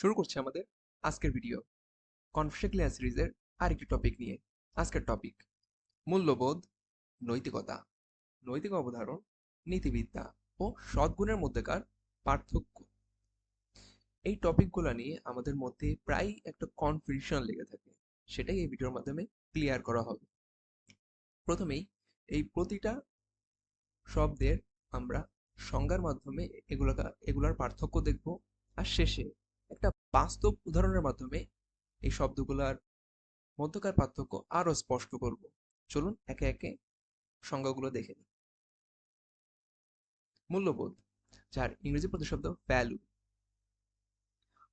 শুরু করছি আমাদের আজকের ভিডিও কনফিউশন ক্লিয়ার সিরিজের আরেকটি টপিক নিয়ে। আজকের টপিক মূল্যবোধ, নৈতিকতা, নৈতিক অবধারণ, নীতিবিদ্যা ও সদ্গুণের মধ্যেকার পার্থক্য। এই টপিকগুলো নিয়ে আমাদের মধ্যে প্রায় একটা কনফিউশন লেগে থাকে, সেটাই এই ভিডিওর মাধ্যমে ক্লিয়ার করা হবে। প্রথমেই এই প্রতিটা শব্দের আমরা সংজ্ঞার মাধ্যমে এগুলার পার্থক্য দেখব, আর শেষে একটা বাস্তব উদাহরণের মাধ্যমে এই শব্দগুলার মধ্যকার পার্থক্য আরো স্পষ্ট করব। চলুন একে একে সংজ্ঞাগুলো দেখে নিই। মূল্যবোধ, যার ইংরেজি প্রতিশব্দ ভ্যালু।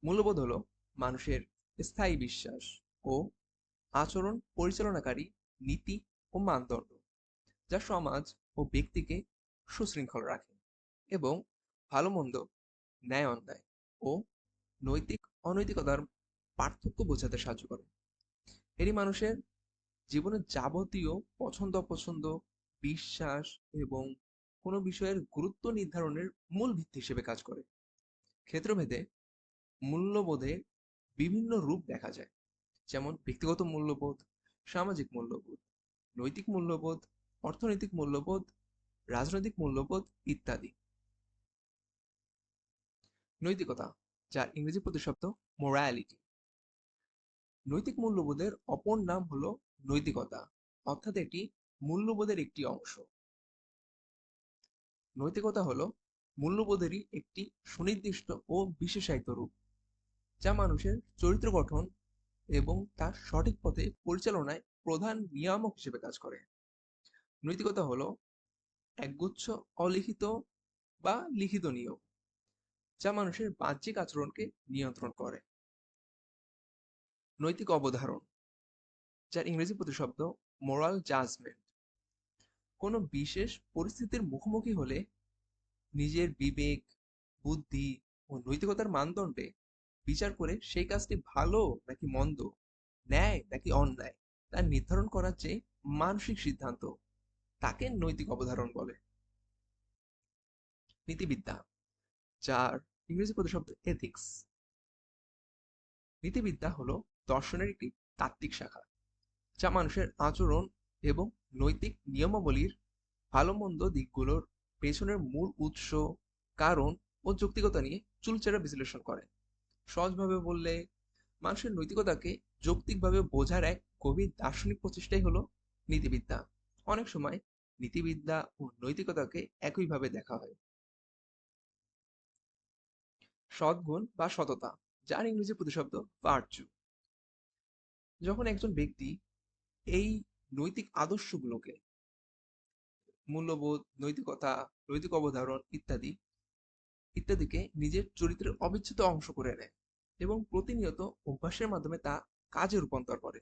মূল্যবোধ হলো মানুষের স্থায়ী বিশ্বাস ও আচরণ পরিচালনাকারী নীতি ও মানদণ্ড, যা সমাজ ও ব্যক্তিকে সুশৃঙ্খল রাখে এবং ভালো মন্দ, ন্যায় অন্যায় ও নৈতিক অনৈতিকতার পার্থক্য বোঝাতে সাহায্য করে। এটি মানুষের জীবনের যাবতীয় পছন্দ অপছন্দ, বিশ্বাস এবং কোনো বিষয়ের গুরুত্ব নির্ধারণের মূল ভিত্তি হিসেবে কাজ করে। ক্ষেত্রভেদে মূল্যবোধের বিভিন্ন রূপ দেখা যায়, যেমন ব্যক্তিগত মূল্যবোধ, সামাজিক মূল্যবোধ, নৈতিক মূল্যবোধ, অর্থনৈতিক মূল্যবোধ, রাজনৈতিক মূল্যবোধ ইত্যাদি। নৈতিকতা, যার ইংরেজি প্রতিশব্দ মোরালিটি। নৈতিক মূল্যবোধের অপর নাম হলো নৈতিকতা, অর্থাৎ এটি মূল্যবোধের একটি অংশ। নৈতিকতা হলো মূল্যবোধেরই একটি সুনির্দিষ্ট ও বিশেষায়িত রূপ, যা মানুষের চরিত্র গঠন এবং তার সঠিক পথে পরিচালনায় প্রধান নিয়ামক হিসেবে কাজ করে। নৈতিকতা হলো একগুচ্ছ অলিখিত বা লিখিত নিয়ম, যা মানুষের বাহ্যিক আচরণকে নিয়ন্ত্রণ করে। নৈতিক অবধারণ, যার ইংরেজি প্রতিশব্দ মোরাল জাজমেন্ট। কোনো বিশেষ পরিস্থিতির মুখোমুখি হলে নিজের বিবেক, বুদ্ধি ও নৈতিকতার মানদণ্ডে বিচার করে সেই কাজটি ভালো নাকি মন্দ, ন্যায় নাকি অন্যায়, তা নির্ধারণ করার যে মানসিক সিদ্ধান্ত, তাকে নৈতিক অবধারণ বলে। নীতিবিদ্যা, যার ইংরেজি প্রতিশব্দ এথিক্স। নীতিবিদ্যা হলো দর্শনের একটি তাত্ত্বিক শাখা, যা মানুষের আচরণ এবং নৈতিক নিয়মাবলীর ভালো মন্দ দিকগুলোর পেছনের মূল উৎস, কারণ ও যৌক্তিকতা নিয়ে চুলচেরা বিশ্লেষণ করে। সহজভাবে বললে, মানুষের নৈতিকতাকে যৌক্তিকভাবে বোঝার এক গভীর দার্শনিক প্রচেষ্টাই হলো নীতিবিদ্যা। অনেক সময় নীতিবিদ্যা ও নৈতিকতাকে একইভাবে দেখা হয়। সদ্গুণ বা সততা, যার ইংরেজি প্রতিশব্দ ভার্চু। যখন একজন ব্যক্তি এই নৈতিক আদর্শগুলোকে, মূল্যবোধ, নৈতিকতা, নৈতিক অবধারণ ইত্যাদিকে নিজের চরিত্রের অবিচ্ছেদ্য অংশ করে নেয় এবং প্রতিনিয়ত অভ্যাসের মাধ্যমে তা কাজে রূপান্তর করে,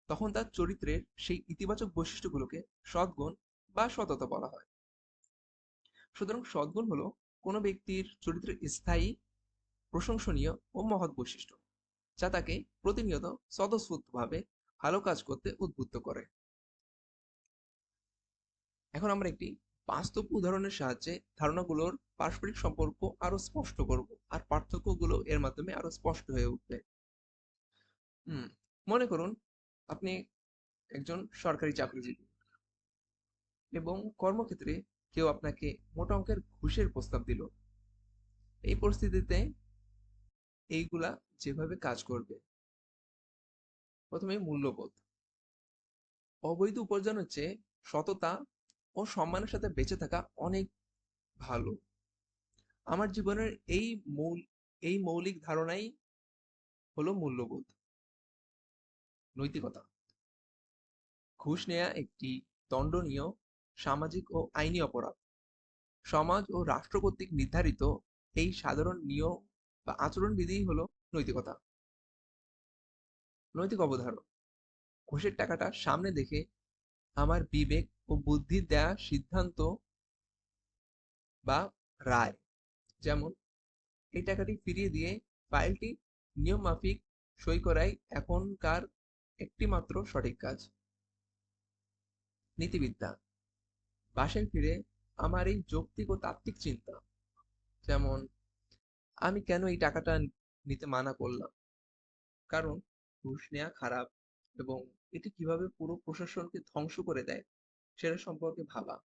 তখন তার চরিত্রের সেই ইতিবাচক বৈশিষ্ট্যগুলোকে সদ্গুণ বা সততা বলা হয়। সুতরাং সদ্গুণ হলো কোনো ব্যক্তির চরিত্রের স্থায়ী, প্রশংসনীয় ও মহৎ বৈশিষ্ট্য, যা তাকে প্রতিনিয়ত স্বতঃস্ফূর্তভাবে ভালো কাজ করতে উদ্বুদ্ধ করে। এখন আমরা একটি বাস্তব উদাহরণের সাহায্যে ধারণাগুলোর পারস্পরিক সম্পর্ক আরো স্পষ্ট করব, আর পার্থক্যগুলো এর মাধ্যমে আরো স্পষ্ট হয়ে উঠবে। হুম মনে করুন আপনি একজন সরকারি চাকরিজীবী এবং কর্মক্ষেত্রে কেউ আপনাকে মোটা অঙ্কের ঘুষের প্রস্তাব দিল। এই পরিস্থিতিতে এইগুলা যেভাবে কাজ করবে: প্রথমে মূল্যবোধ। অবৈধ উপার্জনের চেয়ে সততা ও সম্মানের সাথে বেঁচে থাকা অনেক ভালো। আমার জীবনের এই মৌলিক ধারণাই হলো মূল্যবোধ। নৈতিকতা, ঘুষ নেয়া একটি দণ্ডনীয় সামাজিক ও আইনি অপরাধ। সমাজ ও রাষ্ট্র কর্তৃক নির্ধারিত এই সাধারণ নিয়ম বা আচরণবিধিই হলো নৈতিকতা। নৈতিক অবধারণ, ঘুষের টাকাটা সামনে দেখে আমার বিবেক ও বুদ্ধির দেয়া সিদ্ধান্ত বা রায়, যেমন এই টাকাটি ফিরিয়ে দিয়ে ফাইলটি নিয়ম মাফিক সই করাই এখনকার একটি মাত্র সঠিক কাজ। নীতিবিদ্যা, বাসায় ফিরে আমার এই যৌক্তিক ও তাত্ত্বিক চিন্তা, যেমন আমি কেন এই টাকাটা নিতে মানা করলাম, কারণ ঘুষ নেওয়া খারাপ এবং এটি কিভাবে পুরো প্রশাসনকে ধ্বংস করে দেয় সেটা সম্পর্কে ভাবা।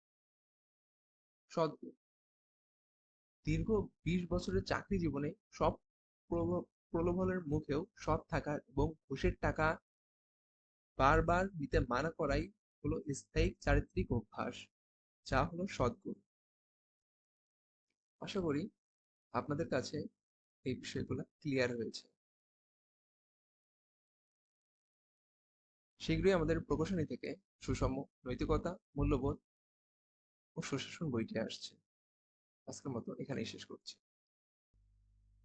সদ্গুণ: দীর্ঘ 20 বছরের চাকরি জীবনে সব প্রলোভনের মুখেও সৎ থাকা এবং ঘুষের টাকা বারবার দিতে মানা করাই হলো স্থায়ী চারিত্রিক অভ্যাস, যা হলো সদ্গুণ। আশা করি আপনাদের কাছে এই বিষয়গুলো ক্লিয়ার হয়েছে। শীঘ্রই আমাদের প্রকাশনী থেকে সুষম নৈতিকতা, মূল্যবোধ ও সুশাসন বইটি আসছে। আজকের মতো এখানেই শেষ করছি।